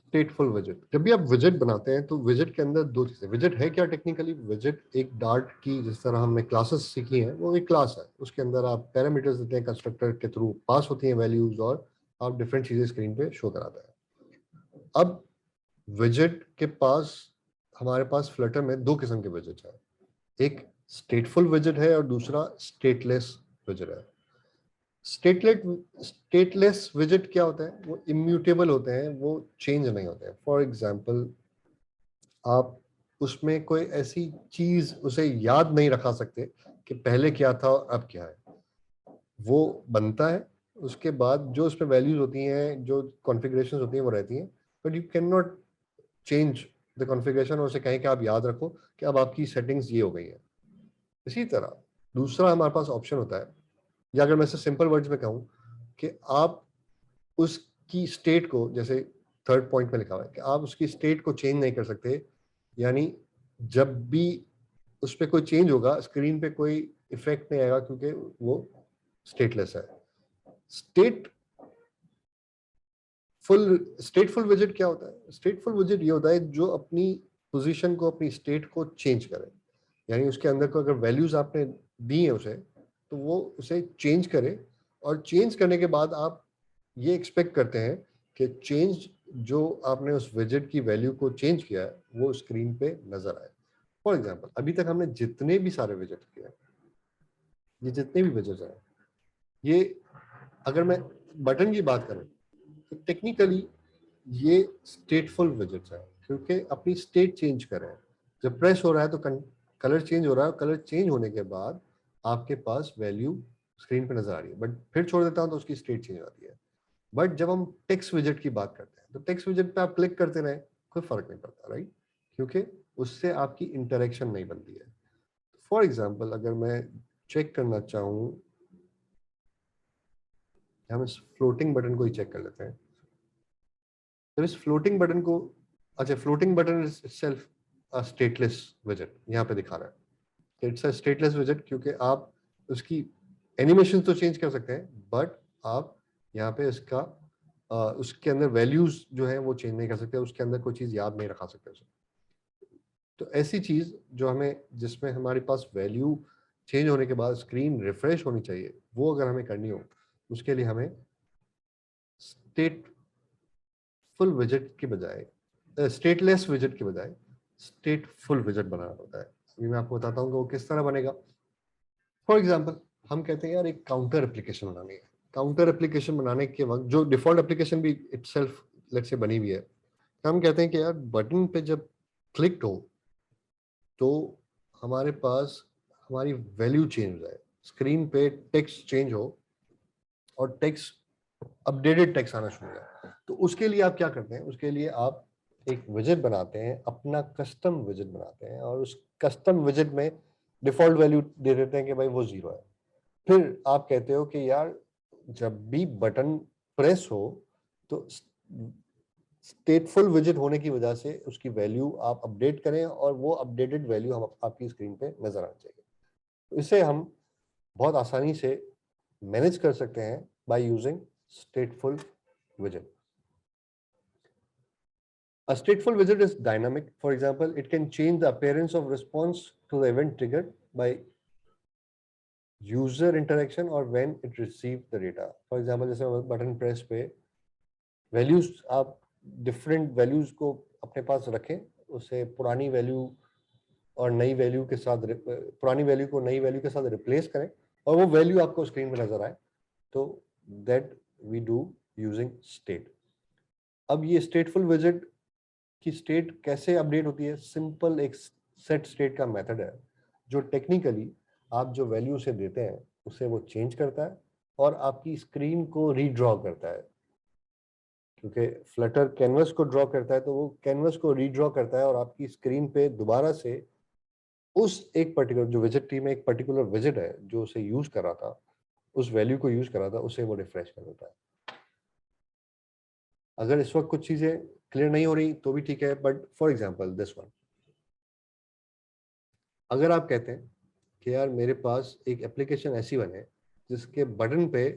स्टेटफुल विजेट, जब भी आप विजेट बनाते हैं तो विजेट के अंदर दो चीजें, विजेट है क्या टेक्निकली, विजेट एक डार्ट की, जिस तरह हमने क्लासेस सीखी हैं वो एक क्लास है, उसके अंदर आप पैरामीटर्स देते हैं, कंस्ट्रक्टर के थ्रू पास होती हैं वैल्यूज और आप डिफरेंट चीजें स्क्रीन पे शो कराते हैं। अब विजेट के पास, हमारे पास फ्लटर में दो किस्म के विजेट हैं, एक स्टेटफुल विजेट है और दूसरा स्टेटलेस विजेट है। स्टेटलेट स्टेटलेस विजेट क्या होता है, वो इम्यूटेबल होते हैं, वो चेंज नहीं होते हैं। फॉर एग्जांपल, आप उसमें कोई ऐसी चीज उसे याद नहीं रखा सकते कि पहले क्या था और अब क्या है। वो बनता है, उसके बाद जो उसमें वैल्यूज होती हैं, जो कॉन्फ़िगरेशंस होती हैं वो रहती हैं, but you can not change the configuration और उसे कहें कि आप याद रखो कि अब आपकी सेटिंग्स ये हो गई हैं। इसी तरह दूसरा हमारे पास ऑप्शन होता है, या अगर मैं इसे सिंपल वर्ड्स में कहूँ कि आप उसकी स्टेट को, जैसे थर्ड पॉइंट में लिखा हुआ है कि आप उसकी स्टेट को चेंज नहीं कर सकते, यानी जब भी उस पर कोई चेंज होगा स्क्रीन पे कोई इफेक्ट नहीं आएगा क्योंकि वो स्टेटलेस है। स्टेट स्टेटफुल विजेट क्या होता है, स्टेटफुल विजेट ये होता है जो अपनी पोजीशन को, अपनी स्टेट को चेंज करे, यानी उसके अंदर को अगर वैल्यूज आपने दी है उसे, तो वो उसे चेंज करे, और चेंज करने के बाद आप ये एक्सपेक्ट करते हैं कि चेंज जो आपने उस विजेट की वैल्यू को चेंज किया है वो स्क्रीन पे नजर आए। फॉर एग्जांपल, अभी तक हमने जितने भी सारे विजेट किए हैं, ये जितने भी विजेट हैं, ये अगर मैं बटन की बात करूं तो टेक्निकली ये स्टेटफुल विजेट्स हैं, क्योंकि अपनी स्टेट चेंज कर रहे हैं। जब प्रेस हो रहा है तो कलर चेंज हो रहा है, और कलर चेंज होने के बाद आपके पास वैल्यू स्क्रीन पे नजर आ रही है, बट फिर छोड़ देता हूं तो उसकी स्टेट चेंज हो जाती है। बट जब हम टेक्स्ट विजेट की बात करते हैं तो टेक्स्ट विजेट पे आप क्लिक करते रहे, कोई फर्क नहीं पड़ता, राइट, क्योंकि उससे आपकी इंटरेक्शन नहीं बनती है। फॉर एग्जाम्पल, अगर मैं चेक करना चाहूँ, हम इस फ्लोटिंग बटन को ही चेक कर लेते हैं। जब इस फ्लोटिंग बटन को, अच्छा, floating button is self a stateless विजेट, यहाँ पे दिखा रहा है इट्स अ स्टेटलेस विजेट, क्योंकि आप उसकी एनिमेशन तो चेंज कर सकते हैं, बट आप यहाँ पे इसका उसके अंदर वैल्यूज जो है वो चेंज नहीं कर सकते, उसके अंदर कोई चीज याद नहीं रखा सकते उसे। तो ऐसी चीज जो हमें, जिसमें हमारे पास वैल्यू चेंज होने के बाद स्क्रीन रिफ्रेश होनी चाहिए, वो अगर हमें करनी हो, उसके लिए हमें स्टेट फुल विजेट के बजाय, स्टेटलेस विजेट के बजाय स्टेट फुल विजेट बनाना होता है। अभी मैं आपको बताता हूँ कि वो किस तरह बनेगा। फॉर एग्जाम्पल, हम कहते हैं यार एक काउंटर एप्लीकेशन बनानी है। काउंटर एप्लीकेशन बनाने के वक्त जो डिफॉल्ट एप्लीकेशन भी इटसेल्फ लेट्स से बनी हुई है, हम कहते हैं कि यार बटन पे जब क्लिक हो तो हमारे पास हमारी वैल्यू चेंज हो जाए, स्क्रीन पे टेक्स्ट चेंज हो और टेक्स्ट अपडेटेड टेक्स्ट आना शुरू हो जाए। तो उसके लिए आप क्या करते हैं, उसके लिए आप एक विजेट बनाते हैं, अपना कस्टम विजेट बनाते हैं, और उस कस्टम विजेट में डिफॉल्ट वैल्यू दे देते हैं कि भाई वो 0 है। फिर आप कहते हो कि यार जब भी बटन प्रेस हो तो स्टेटफुल विजेट होने की वजह से उसकी वैल्यू आप अपडेट करें, और वो अपडेटेड वैल्यू हम आपकी स्क्रीन पे नजर आना चाहिए। तो इसे हम बहुत आसानी से मैनेज कर सकते हैं by using stateful widget. A stateful widget is dynamic. For example, it can change the appearance of response to the event triggered by user interaction or when it received the data. For example, जैसे button press पे values, आप different values को अपने पास रखें, उसे पुरानी value और नई वैल्यू के साथ, पुरानी वैल्यू को नई वैल्यू के साथ रिप्लेस करें, और वो वैल्यू आपको स्क्रीन पे नजर आए, तो that we do using state. अब ये स्टेटफुल विजेट की स्टेट कैसे अपडेट होती है, सिंपल एक सेट स्टेट का मेथड है जो टेक्निकली आप जो वैल्यू से देते हैं उसे वो चेंज करता है और आपकी स्क्रीन को रीड्रॉ करता है। क्योंकि फ्लटर कैनवस को ड्रॉ करता है तो वो कैनवस को रीड्रॉ करता है और आपकी स्क्रीन पे दोबारा से उस एक पर्टिकुलर जो विजिट टीम में एक पर्टिकुलर विजिट है जो उसे यूज कर रहा था, उस वैल्यू को यूज कर रहा था, उसे वो रिफ्रेश कर देता है। अगर इस वक्त कुछ चीजें क्लियर नहीं हो रही तो भी ठीक है, but for example this one, अगर आप कहते हैं कि यार मेरे पास एक एप्लीकेशन ऐसी बने जिसके बटन पे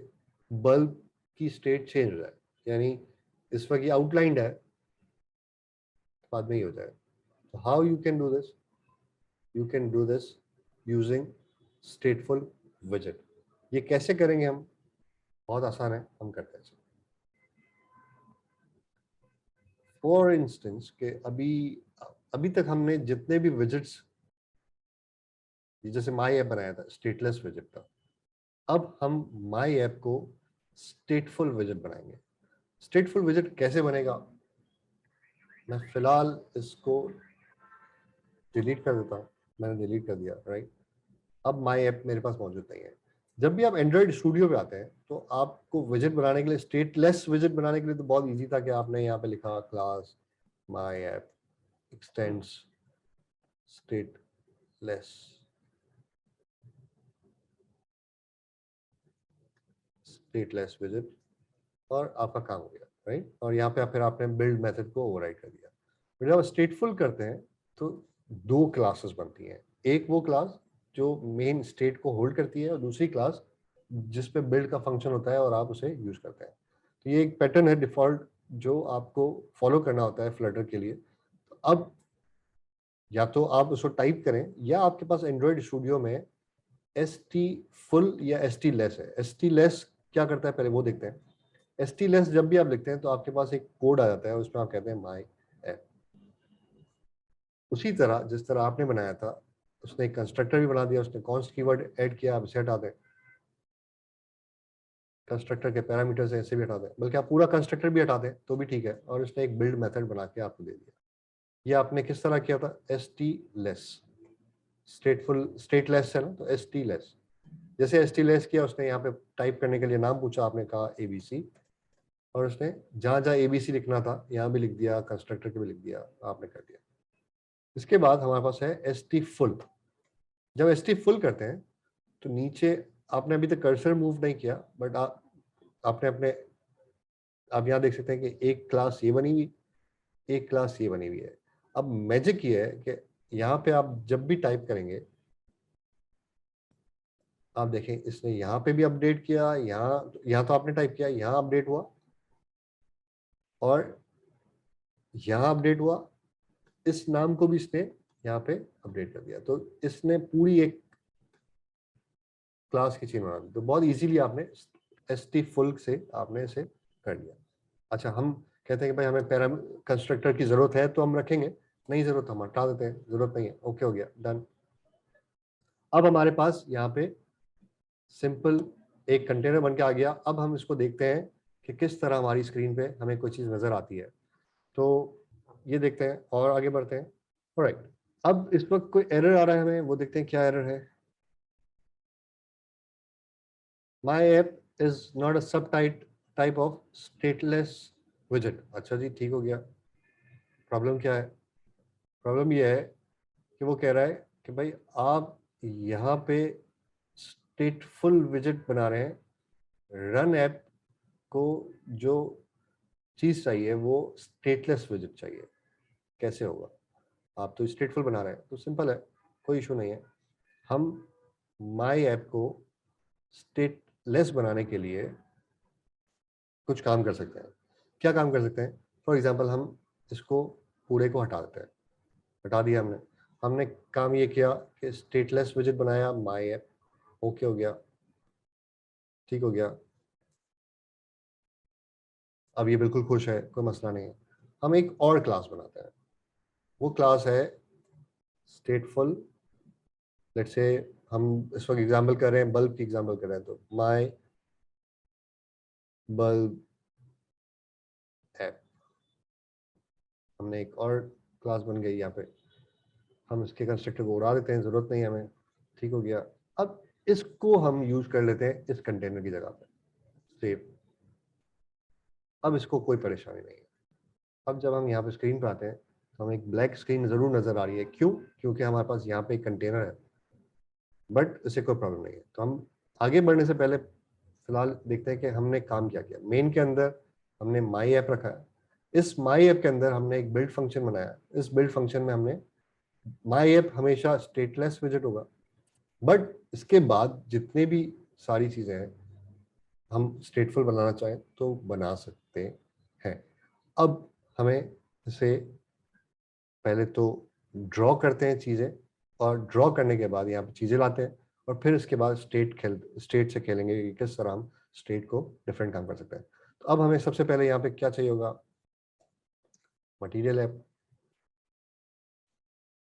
बल्ब की स्टेट चेंज हो जाए, यानी इस वक्त ये आउटलाइंड है, बाद में ही हो जाएगा. So how you can do this? You can do this using stateful widget. ये कैसे करेंगे हम? बहुत आसान है, हम करते हैं. फॉर इंस्टेंस के अभी तक हमने जितने भी विजिट्स, जैसे माई ऐप बनाया था स्टेटलेस विजिट था, अब हम माई ऐप को स्टेटफुल विजिट बनाएंगे. स्टेटफुल विजिट कैसे बनेगा? मैं फिलहाल इसको डिलीट कर देता हूँ. मैंने डिलीट कर दिया, राइट. अब माई ऐप मेरे पास मौजूद नहीं है. जब भी आप एंड्रॉइड स्टूडियो पे आते हैं तो आपको विजिट बनाने के लिए, स्टेटलेस विजिट बनाने के लिए तो बहुत इजी था कि आपने यहाँ पे लिखा class my app x tends stateless visit और आपका काम हो गया, राइट. और यहाँ पे फिर आपने बिल्ड मेथड को ओवरराइड कर दिया. फिर जब स्टेटफुल करते हैं तो दो क्लासेस बनती हैं. एक वो क्लास जो मेन स्टेट को होल्ड करती है और दूसरी क्लास जिस पे बिल्ड का फंक्शन होता है और आप उसे यूज करते हैं. तो ये एक पैटर्न है डिफॉल्ट जो आपको फॉलो करना होता है फ्लटर के लिए. तो अब या तो आप उसको टाइप करें या आपके पास एंड्रॉइड स्टूडियो में st फुल या st लेस है. st लेस क्या करता है पहले वो देखते हैं. st लेस जब भी आप लिखते हैं तो आपके पास एक कोड आ जाता है, उसमें आप कहते हैं माई ऐप. उसी तरह जिस तरह आपने बनाया था, उसने एक कंस्ट्रक्टर भी बना दिया, उसने कॉन्स्ट कीवर्ड ऐड किया, आप इसे हटा दें. कंस्ट्रक्टर के पैरामीटर्स ऐसे भी हटा दें, बल्कि आप पूरा कंस्ट्रक्टर भी हटा दें तो भी ठीक है. और उसने एक बिल्ड मेथड बना के आपको दे दिया. ये आपने किस तरह किया था? st less. स्टेटलेस है ना, तो st लेस. जैसे st लेस किया, उसने यहाँ पे टाइप करने के लिए नाम पूछा, आपने कहा abc, और उसने जहां जहां abc लिखना था यहाँ भी लिख दिया, कंस्ट्रक्टर के भी लिख दिया, आपने कर दिया. इसके बाद हमारे पास है st फुल. जब st फुल करते हैं तो नीचे आपने अभी तक कर्सर मूव नहीं किया, बट आपने अपने, आप यहाँ देख सकते हैं कि एक क्लास ये बनी हुई, एक क्लास ये बनी हुई है. अब मैजिक ये है कि यहाँ पे आप जब भी टाइप करेंगे, आप देखें इसने यहाँ पे भी अपडेट किया, यहाँ तो आपने टाइप किया, यहाँ अपडेट हुआ और यहाँ अपडेट हुआ. इस नाम को भी इसने यहाँ पे अपडेट कर दिया. तो इसने पूरी एक क्लास की चेन बना दी. तो बहुत इजीली आपने st फुल से आपने इसे कर लिया. अच्छा, हम कहते हैं कि भाई हमें पैरा कंस्ट्रक्टर की जरूरत है तो हम रखेंगे, नहीं जरूरत हम हटा देते हैं, जरूरत नहीं है, ओके हो गया, डन. अब हमारे पास यहाँ पे सिंपल एक कंटेनर बन के आ गया. अब हम इसको देखते हैं कि किस तरह हमारी स्क्रीन पे हमें कोई चीज़ नज़र आती है. तो ये देखते हैं और आगे बढ़ते हैं. ऑलराइट, अब इस वक्त कोई एरर आ रहा है हमें, वो देखते हैं क्या एरर है. My app is not a सब टाइप ऑफ स्टेटलेस विजिट. अच्छा जी, ठीक हो गया. प्रॉब्लम क्या है? प्रॉब्लम ये है कि वो कह रहा है कि भाई आप यहाँ पे स्टेटफुल विजिट बना रहे हैं, रन ऐप को जो चीज़ चाहिए वो स्टेटलेस विजिट चाहिए. कैसे होगा? आप तो स्टेटफुल बना रहे हैं. तो सिंपल है, कोई इशू नहीं है. हम माई ऐप को स्टेटलेस बनाने के लिए कुछ काम कर सकते हैं. क्या काम कर सकते हैं? फॉर एग्जाम्पल हम इसको पूरे को हटा देते हैं. हटा दिया हमने. हमने काम ये किया कि स्टेटलेस विजिट बनाया, माई ऐप, ओके हो गया, ठीक हो गया. अब ये बिल्कुल खुश है, कोई मसला नहीं है. हम एक और क्लास बनाते हैं. वो क्लास है स्टेटफुल. लेट्स से हम इस वक्त एग्जाम्पल कर रहे हैं, बल्ब की एग्जाम्पल कर रहे हैं, तो माई बल्ब ऐप. हमने एक और क्लास बन गई यहाँ पे. हम इसके कंस्ट्रक्टर को उड़ा देते हैं, जरूरत नहीं है हमें, ठीक हो गया. अब इसको हम यूज कर लेते हैं इस कंटेनर की जगह पे, सेव. अब इसको कोई परेशानी नहीं है. अब जब हम यहाँ पे स्क्रीन पे आते हैं तो हमें एक ब्लैक स्क्रीन जरूर नजर आ रही है. क्यों? क्योंकि हमारे पास यहाँ पे एक कंटेनर है, बट इससे कोई प्रॉब्लम नहीं है. तो हम आगे बढ़ने से पहले फिलहाल देखते हैं कि हमने काम क्या किया. मेन के अंदर हमने माई ऐप रखा है. इस माई ऐप के अंदर हमने एक बिल्ड फंक्शन बनाया. इस बिल्ड फंक्शन में हमने, माई ऐप हमेशा स्टेटलेस विजिट होगा, बट इसके बाद जितने भी सारी चीजें हैं हम स्टेटफुल बनाना चाहें तो बना सकते हैं. अब हमें इसे पहले तो ड्रॉ करते हैं चीज़ें, और ड्रॉ करने के बाद यहाँ पे चीज़ें लाते हैं, और फिर इसके बाद स्टेट से खेलेंगे कि किस तरह हम स्टेट को डिफरेंट काम कर सकते हैं। तो अब हमें सबसे पहले यहाँ पे क्या चाहिए होगा, मटेरियल ऐप।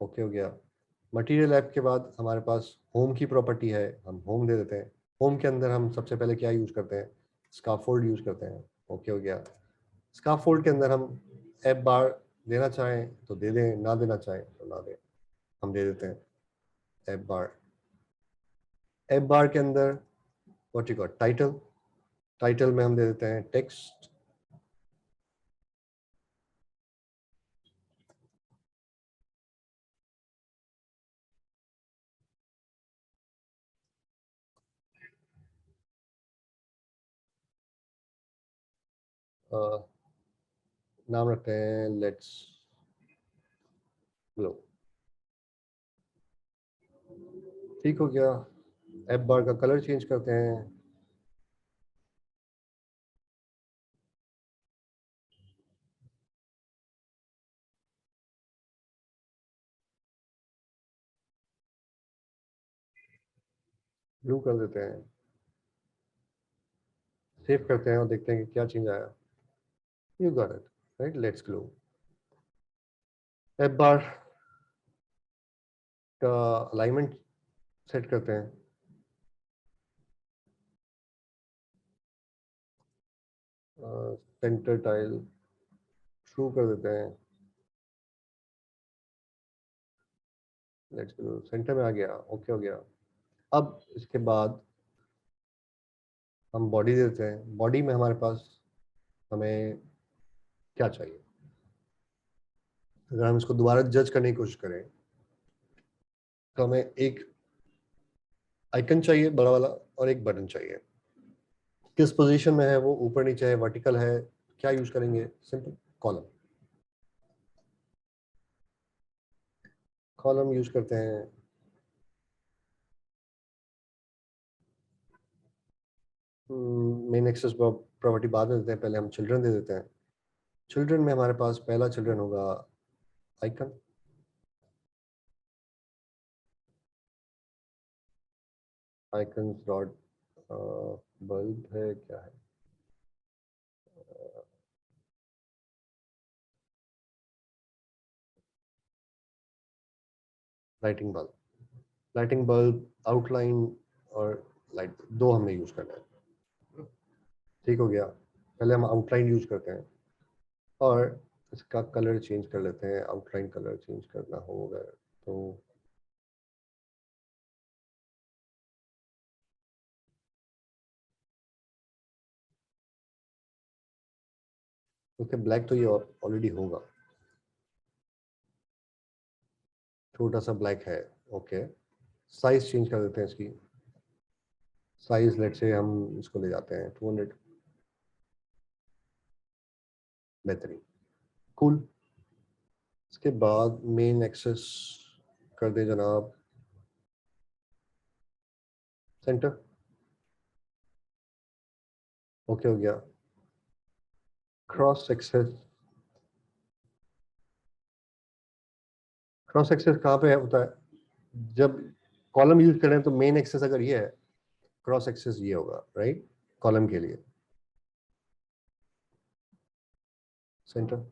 ओके हो गया। मटेरियल ऐप के बाद हमारे पास होम की प्रॉपर्टी है, हम होम दे देते हैं। होम के अंदर हम सबसे पहले क्या यूज करते हैं, स्काफोल्ड यूज करते हैं। ओके हो गया। स्काफोल्ड के अंदर हम ऐप बार देना चाहें तो दे दें, ना देना चाहें तो ना दें, हम दे देते हैं ऐप बार। ऐप बार के अंदर what you got, title. Title में हम दे देते हैं टेक्स्ट। नाम रखते हैं लेट्स ग्लो। ठीक हो गया। ऐप बार का कलर चेंज करते हैं। ब्लू कर देते हैं। सेव करते हैं और देखते हैं कि क्या चेंज आया। You got it, right, let's glow. App bar का अलाइनमेंट सेट करते हैं। सेंटर टाइल ट्रू कर देते हैं। लेट्स ग्लो सेंटर में आ गया। ओके हो गया। अब इसके बाद हम बॉडी देते हैं। बॉडी में हमारे पास हमें क्या चाहिए, अगर हम इसको दोबारा जज करने की कोशिश करें तो हमें एक आइकन चाहिए बड़ा वाला, और एक बटन चाहिए। किस पोजीशन में है वो, ऊपर नीचे है, वर्टिकल है, क्या यूज करेंगे, सिंपल कॉलम। कॉलम यूज करते हैं। मेन एक्सेस प्रॉपर्टी बाद में देते हैं, पहले हम चिल्ड्रन दे देते हैं। चिल्ड्रन में हमारे पास पहला चिल्ड्रन होगा आइकन। आइकन डॉट बल्ब है, क्या है, lighting bulb. Lighting bulb, outline और लाइट, दो हमने यूज करना है। ठीक हो गया। पहले हम आउटलाइन यूज करते हैं, और इसका कलर चेंज कर लेते हैं। आउटलाइन कलर चेंज करना होगा तो ओके, ब्लैक तो ये ऑलरेडी होगा, छोटा सा ब्लैक है। ओके, साइज चेंज कर देते हैं इसकी। साइज लेट से हम इसको ले जाते हैं 200। बेहतरीन, कूल। इसके बाद मेन एक्सेस कर दे जनाब सेंटर। ओके हो गया। क्रॉस एक्सेस, क्रॉस एक्सेस कहाँ पे होता है, जब कॉलम यूज करें तो मेन एक्सेस अगर ये है, क्रॉस एक्सेस ये होगा, राइट, कॉलम के लिए सेंटर।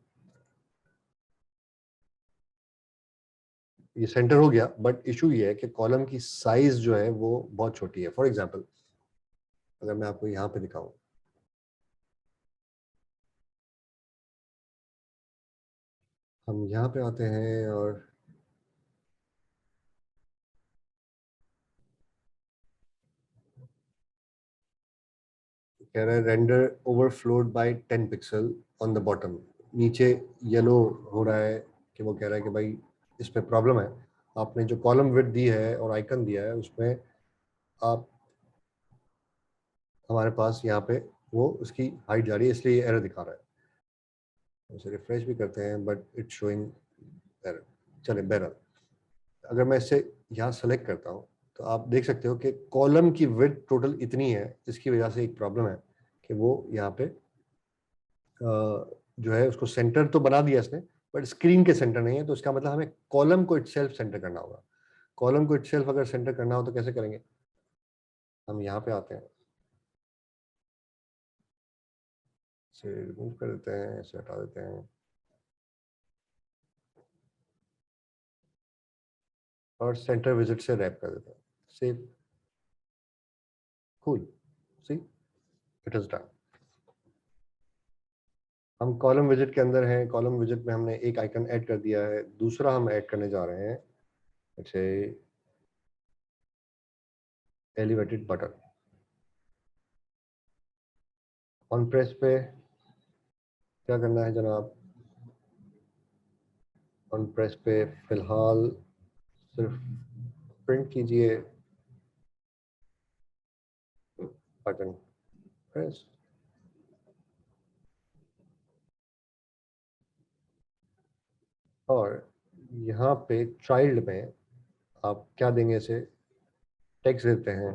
ये सेंटर हो गया, बट इशू ये है कि कॉलम की साइज जो है वो बहुत छोटी है। फॉर एग्जांपल अगर मैं आपको यहाँ पे दिखाऊं, हम यहाँ पे आते हैं और कह रहा है render overflowed by 10 pixel on the bottom. नीचे येलो हो रहा है, कि वो कह रहा है कि भाई इस पे प्रॉब्लम है, आपने जो कॉलम विड्थ दी है और आइकन दिया है उसमें आप, हमारे पास यहाँ पे वो उसकी हाइट जा रही है, इसलिए ये एरर दिखा रहा है। उसे रिफ्रेश भी करते हैं बट इट्स शोइंग एरर। चले बहरहाल, अगर मैं इसे यहाँ सेलेक्ट करता हूँ तो आप देख सकते हो कि कॉलम की विड्थ टोटल इतनी है, इसकी वजह से एक प्रॉब्लम है कि वो यहाँ पे जो है उसको सेंटर तो बना दिया इसने, बट स्क्रीन के सेंटर नहीं है, तो इसका मतलब हमें कॉलम को इटसेल्फ सेंटर करना होगा। कॉलम को इटसेल्फ अगर सेंटर करना हो तो कैसे करेंगे? हम यहाँ पे आते हैं, इसे रिमूव कर देते हैं, इसे हटा देते हैं और सेंटर विजिट से रैप कर देते हैं। Save, cool, see, it is done. हम कॉलम विजिट के अंदर हैं, कॉलम विजिट में हमने एक आइकन ऐड कर दिया है, दूसरा हम ऐड करने जा रहे हैं अच्छा एलिवेटेड बटन। ऑन प्रेस पे क्या करना है जनाब? ऑन प्रेस पे फिलहाल सिर्फ प्रिंट कीजिए बटन प्रेस। और यहाँ पे चाइल्ड में आप क्या देंगे? इसे टेक्स्ट देते हैं,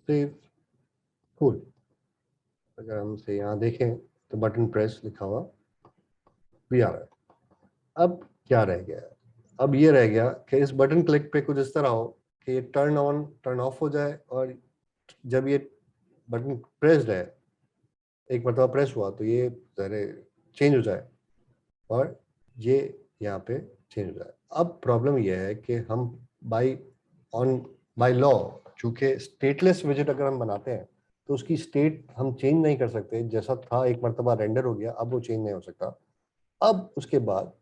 सेव, कूल। अगर हम इसे यहाँ देखें तो बटन प्रेस लिखा हुआ भी आ रहा है। अब क्या रह गया? अब ये रह गया कि इस बटन क्लिक पे कुछ इस तरह हो कि ये टर्न ऑन टर्न ऑफ हो जाए, और जब ये बटन प्रेस्ड है, एक मरतबा प्रेस हुआ तो ये ज़रे चेंज हो जाए और ये यहाँ पे चेंज हो जाए। अब प्रॉब्लम यह है कि हम बाय ऑन बाय लॉ, चूंकि स्टेटलेस विजेट अगर हम बनाते हैं तो उसकी स्टेट हम चेंज नहीं कर सकते। जैसा था एक मरतबा रेंडर हो गया, अब वो चेंज नहीं हो सकता। अब उसके बाद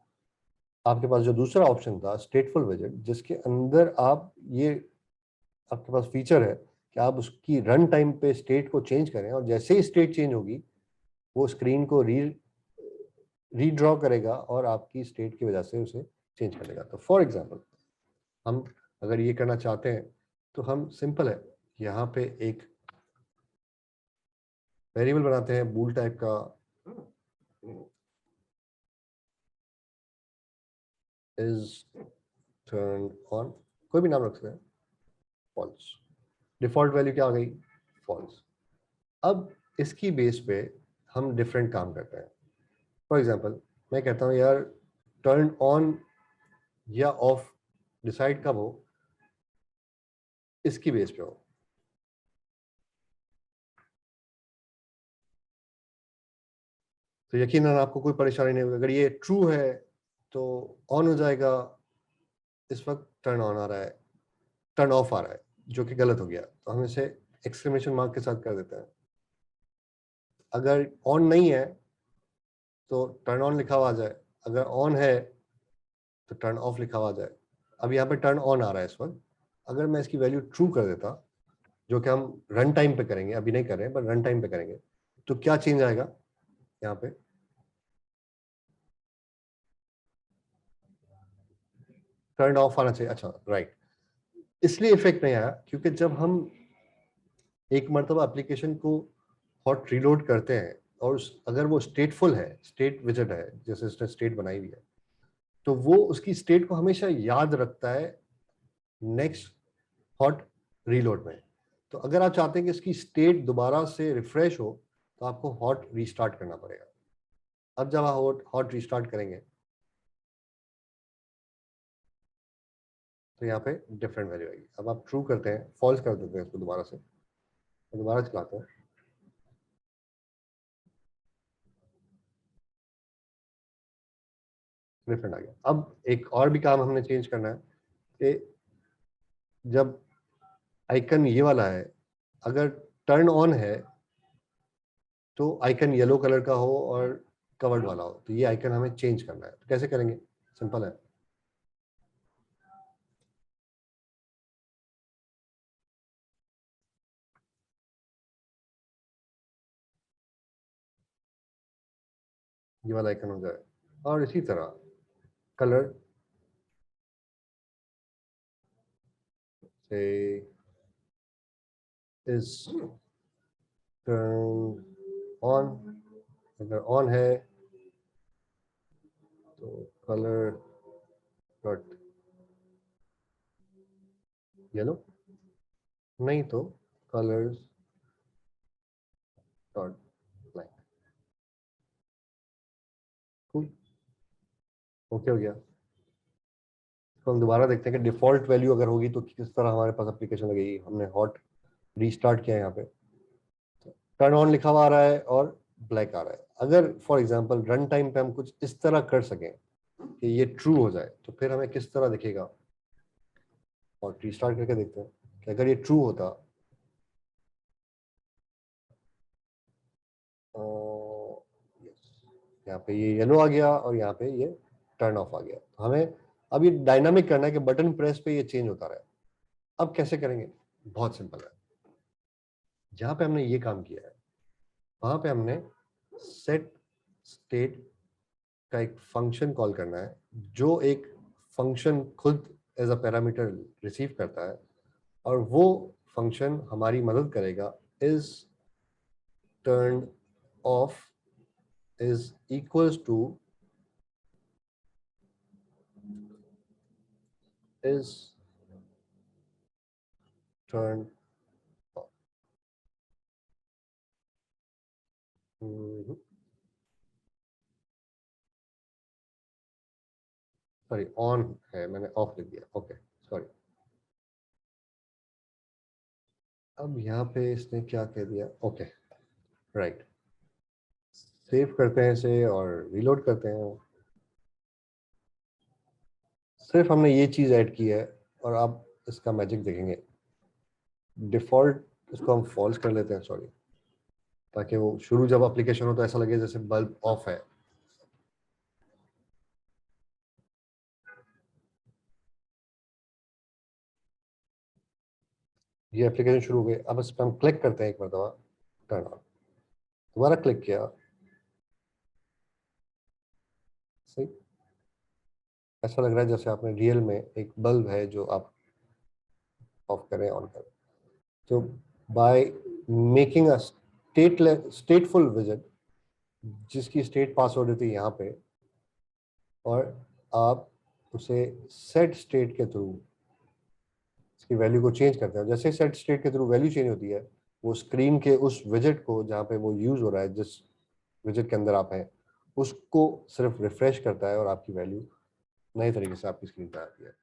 आपके पास जो दूसरा ऑप्शन था स्टेटफुल विजेट, जिसके अंदर आप ये आपके पास फीचर है कि आप उसकी रन टाइम पे स्टेट को चेंज करें, और जैसे ही स्टेट चेंज होगी वो स्क्रीन को रीड्रॉ करेगा और आपकी स्टेट की वजह से उसे चेंज कर देगा। तो फॉर एग्जांपल हम अगर ये करना चाहते हैं तो हम सिंपल है, यहाँ पे एक वेरिएबल बनाते हैं बूल टाइप का, इज टर्न ऑन, कोई भी नाम रख सकते हैं, फॉल्स। डिफॉल्ट वैल्यू क्या आ गई? फॉल्स। अब इसकी बेस पे हम डिफरेंट काम करते हैं। फॉर एग्जांपल मैं कहता हूँ यार टर्न ऑन या ऑफ डिसाइड कब हो, इसकी बेस पे हो। तो यकीनन आपको कोई परेशानी नहीं होगी। अगर ये ट्रू है तो ऑन हो जाएगा, इस वक्त टर्न ऑन आ रहा है, टर्न ऑफ आ रहा है, जो कि गलत हो गया, तो हम इसे एक्सक्लेमेशन मार्क के साथ कर देते हैं। अगर ऑन नहीं है तो टर्न ऑन लिखा हुआ आ जाए, अगर ऑन है तो टर्न ऑफ लिखा हुआ आ जाए। अब यहाँ पे टर्न ऑन आ रहा है इस वक्त। अगर मैं इसकी वैल्यू ट्रू कर देता, जो कि हम रन टाइम पे करेंगे, अभी नहीं कर रहे हैं पर रन टाइम पे करेंगे, तो क्या चेंज आएगा यहाँ पे? टर्न ऑफ आना चाहिए, अच्छा राइट। इसलिए इफेक्ट नहीं आया क्योंकि जब हम एक मरतबा एप्लीकेशन को हॉट रीलोड करते हैं और अगर वो स्टेटफुल है, स्टेट विजिट है, जैसे इसने स्टेट बनाई हुई है, तो वो उसकी स्टेट को हमेशा याद रखता है नेक्स्ट हॉट रीलोड में। तो अगर आप चाहते हैं कि इसकी स्टेट दोबारा से रिफ्रेश हो तो आपको हॉट रीस्टार्ट करना पड़ेगा। अब जब आप हॉट हॉट रीस्टार्ट करेंगे तो यहाँ पे डिफरेंट वैल्यू आएगी। अब आप ट्रू करते हैं, फॉल्स कर देते हैं इसको दोबारा से, दोबारा चलाते हैं, डिफरेंट आ गया। अब एक और भी काम हमने चेंज करना है कि जब आइकन ये वाला है, अगर टर्न ऑन है तो आइकन येलो कलर का हो और कवर्ड वाला हो, तो ये आइकन हमें चेंज करना है। तो कैसे करेंगे? सिंपल है, ये वाला आइकन हो जाए, और इसी तरह कलर से इज टर्न ऑन, अगर ऑन है तो कलर डॉट येलो, नहीं तो colours dot black. Cool, okay हो गया। तो हम दोबारा देखते हैं कि डिफॉल्ट वैल्यू अगर होगी तो किस तरह हमारे पास एप्लीकेशन लगेगी। हमने हॉट रीस्टार्ट किया है, यहाँ पे टर्न ऑन लिखा हुआ आ रहा है और ब्लैक आ रहा है। अगर फॉर एग्जांपल रन टाइम पे हम कुछ इस तरह कर सकें कि ये ट्रू हो जाए तो फिर हमें किस तरह दिखेगा, और रीस्टार्ट करके देखते हैं कि अगर ये ट्रू होता तो यहाँ पे ये येलो आ गया और यहाँ पे ये टर्न ऑफ आ गया। तो हमें अब ये डायनामिक करना है कि बटन प्रेस पे ये चेंज होता रहे। अब कैसे करेंगे, बहुत सिंपल है। जहाँ पे हमने ये काम किया है वहां पे हमने सेट स्टेट का एक फंक्शन कॉल करना है, जो एक फंक्शन खुद एज अ पैरामीटर रिसीव करता है, और वो फंक्शन हमारी मदद करेगा is turn off is equals two is turn sorry on है, मैंने ऑफ लिख दिया, ओके सॉरी। अब यहाँ पे इसने क्या कह दिया, ओके राइट। सेव करते हैं इसे और रीलोड करते हैं। सिर्फ हमने ये चीज ऐड की है और आप इसका मैजिक देखेंगे। डिफॉल्ट इसको हम फॉल्स कर लेते हैं, सॉरी, ताकि वो शुरू जब एप्लीकेशन हो तो ऐसा लगे जैसे बल्ब ऑफ है। ये एप्लीकेशन शुरू हो गई। अब इस पर हम क्लिक करते हैं एक मरतबा, टर्न ऑन, दोबारा क्लिक किया, सही ऐसा लग रहा है जैसे आपने रियल में एक बल्ब है जो आप ऑफ करें ऑन करें। तो बाय मेकिंग अ स्टेटफुल विजिट, जिसकी स्टेट पास हो रही थी यहाँ पे, और आप उसे सेट स्टेट के थ्रू इसकी वैल्यू को चेंज करते हैं। जैसे सेट स्टेट के थ्रू वैल्यू चेंज होती है, वो स्क्रीन के उस विजिट को जहाँ पे वो यूज हो रहा है, जिस विजिट के अंदर आप हैं, उसको सिर्फ रिफ्रेश करता है और आपकी वैल्यू नए तरीके से आपकी स्क्रीन पर आती है।